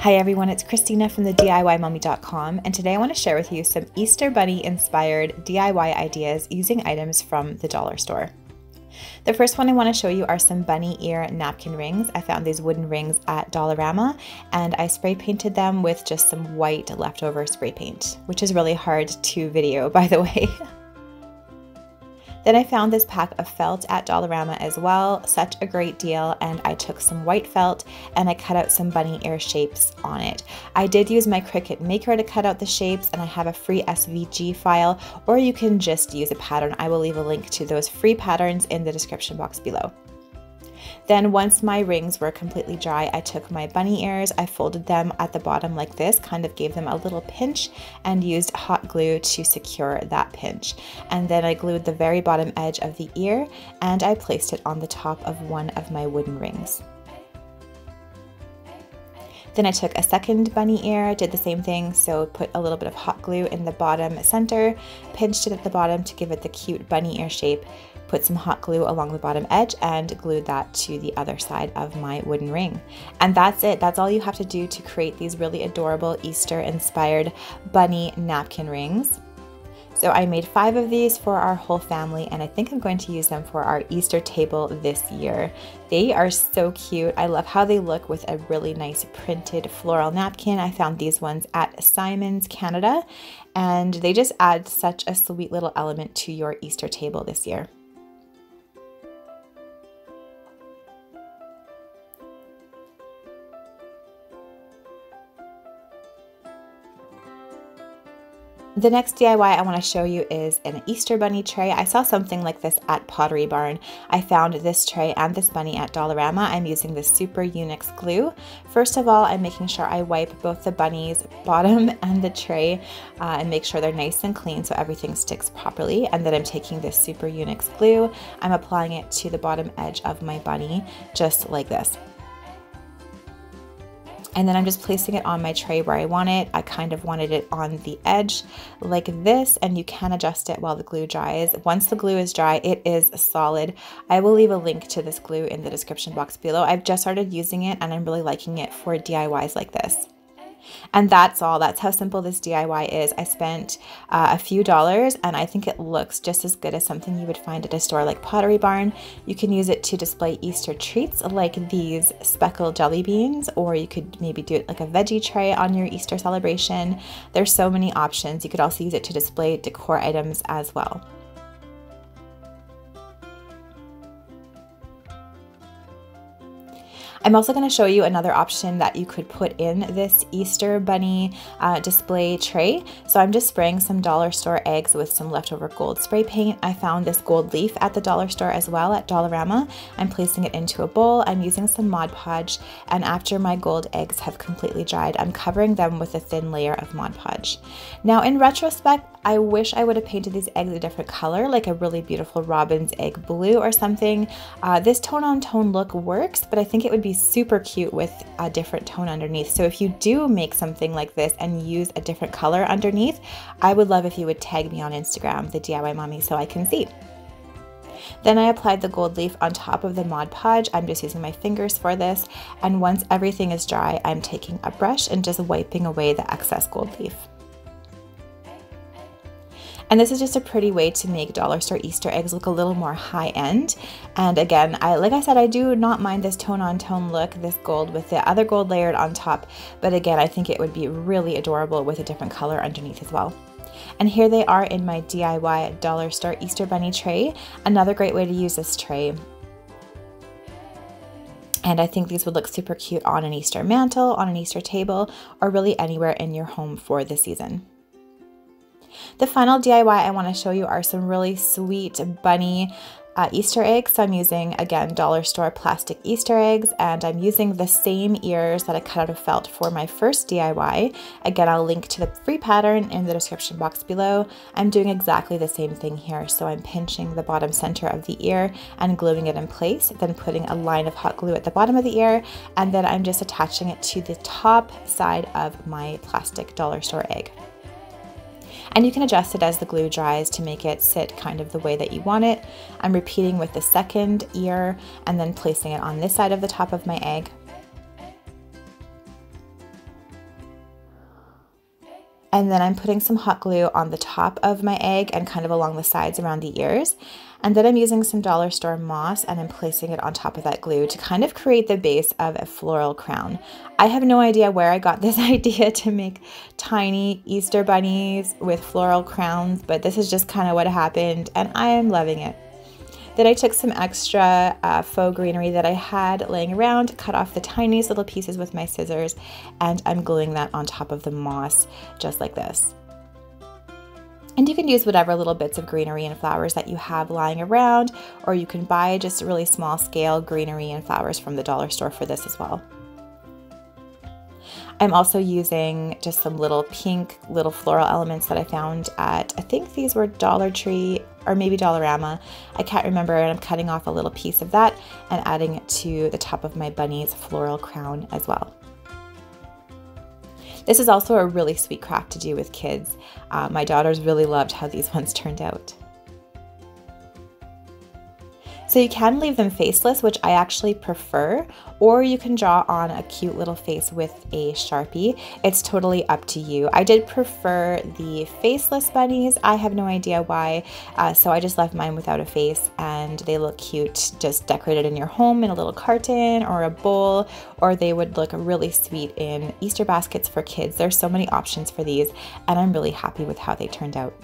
Hi everyone, it's Christina from the DIYmommy.com, and today I want to share with you some Easter Bunny inspired DIY ideas using items from the dollar store. The first one I want to show you are some bunny ear napkin rings. I found these wooden rings at Dollarama and I spray painted them with just some white leftover spray paint, which is really hard to video, by the way. Then I found this pack of felt at Dollarama as well, such a great deal, and I took some white felt and I cut out some bunny ear shapes on it. I did use my Cricut Maker to cut out the shapes, and I have a free SVG file, or you can just use a pattern. I will leave a link to those free patterns in the description box below. Then once my rings were completely dry, I took my bunny ears, I folded them at the bottom like this, kind of gave them a little pinch and used hot glue to secure that pinch. And then I glued the very bottom edge of the ear and I placed it on the top of one of my wooden rings. Then I took a second bunny ear, did the same thing, so put a little bit of hot glue in the bottom center, pinched it at the bottom to give it the cute bunny ear shape, put some hot glue along the bottom edge and glued that to the other side of my wooden ring. And that's it. That's all you have to do to create these really adorable Easter inspired bunny napkin rings. So I made 5 of these for our whole family, and I think I'm going to use them for our Easter table this year. They are so cute. I love how they look with a really nice printed floral napkin. I found these ones at Simon's Canada, and they just add such a sweet little element to your Easter table this year. The next DIY I want to show you is an Easter bunny tray. I saw something like this at Pottery Barn. I found this tray and this bunny at Dollarama. I'm using the Super Unix glue. First of all, I'm making sure I wipe both the bunny's bottom and the tray and make sure they're nice and clean so everything sticks properly. And then I'm taking this Super Unix glue. I'm applying it to the bottom edge of my bunny, just like this. And then I'm just placing it on my tray where I want it. I kind of wanted it on the edge like this, and you can adjust it while the glue dries. Once the glue is dry, it is solid. I will leave a link to this glue in the description box below. I've just started using it and I'm really liking it for DIYs like this. And that's all. That's how simple this DIY is. I spent a few dollars and I think it looks just as good as something you would find at a store like Pottery Barn. You can use it to display Easter treats like these speckled jelly beans, or you could maybe do it like a veggie tray on your Easter celebration. There's so many options. You could also use it to display decor items as well. I'm also going to show you another option that you could put in this Easter bunny display tray. So I'm just spraying some dollar store eggs with some leftover gold spray paint. I found this gold leaf at the dollar store as well at Dollarama. I'm placing it into a bowl. I'm using some Mod Podge, and after my gold eggs have completely dried, I'm covering them with a thin layer of Mod Podge. Now in retrospect, I wish I would have painted these eggs a different color, like a really beautiful robin's egg blue or something. This tone-on-tone look works, but I think it would be super cute with a different tone underneath. So if you do make something like this and use a different color underneath, I would love if you would tag me on Instagram, the DIY Mommy, so I can see. Then I applied the gold leaf on top of the Mod Podge. I'm just using my fingers for this. And once everything is dry, I'm taking a brush and just wiping away the excess gold leaf. And this is just a pretty way to make dollar store Easter eggs look a little more high-end. And again, like I said, I do not mind this tone-on-tone look, this gold with the other gold layered on top. But again, I think it would be really adorable with a different color underneath as well. And here they are in my DIY dollar store Easter bunny tray. Another great way to use this tray. And I think these would look super cute on an Easter mantle, on an Easter table, or really anywhere in your home for the season. The final DIY I want to show you are some really sweet bunny Easter eggs. So I'm using, again, dollar store plastic Easter eggs, and I'm using the same ears that I cut out of felt for my first DIY. Again, I'll link to the free pattern in the description box below. I'm doing exactly the same thing here. So I'm pinching the bottom center of the ear and gluing it in place, then putting a line of hot glue at the bottom of the ear, and then I'm just attaching it to the top side of my plastic dollar store egg. And you can adjust it as the glue dries to make it sit kind of the way that you want it. I'm repeating with the second ear and then placing it on this side of the top of my egg. And then I'm putting some hot glue on the top of my egg and kind of along the sides around the ears. And then I'm using some dollar store moss and I'm placing it on top of that glue to kind of create the base of a floral crown. I have no idea where I got this idea to make tiny Easter bunnies with floral crowns, but this is just kind of what happened and I am loving it. Then I took some extra faux greenery that I had laying around, cut off the tiniest little pieces with my scissors, and I'm gluing that on top of the moss just like this. And you can use whatever little bits of greenery and flowers that you have lying around, or you can buy just really small scale greenery and flowers from the dollar store for this as well. I'm also using just some little pink little floral elements that I found at, I think these were Dollar Tree or maybe Dollarama. I can't remember, and I'm cutting off a little piece of that and adding it to the top of my bunny's floral crown as well. This is also a really sweet craft to do with kids. My daughters really loved how these ones turned out. So you can leave them faceless, which I actually prefer, or you can draw on a cute little face with a Sharpie. It's totally up to you. I did prefer the faceless bunnies. I have no idea why, so I just left mine without a face and they look cute just decorated in your home in a little carton or a bowl, or they would look really sweet in Easter baskets for kids. There's so many options for these and I'm really happy with how they turned out.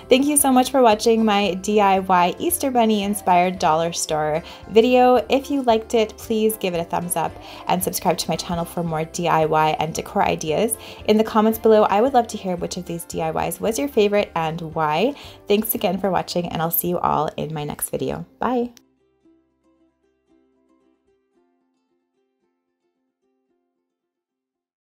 Thank you so much for watching my DIY Easter Bunny inspired dollar store video. If you liked it, please give it a thumbs up and subscribe to my channel for more DIY and decor ideas. In the comments below, I would love to hear which of these DIYs was your favorite and why. Thanks again for watching, and I'll see you all in my next video. Bye!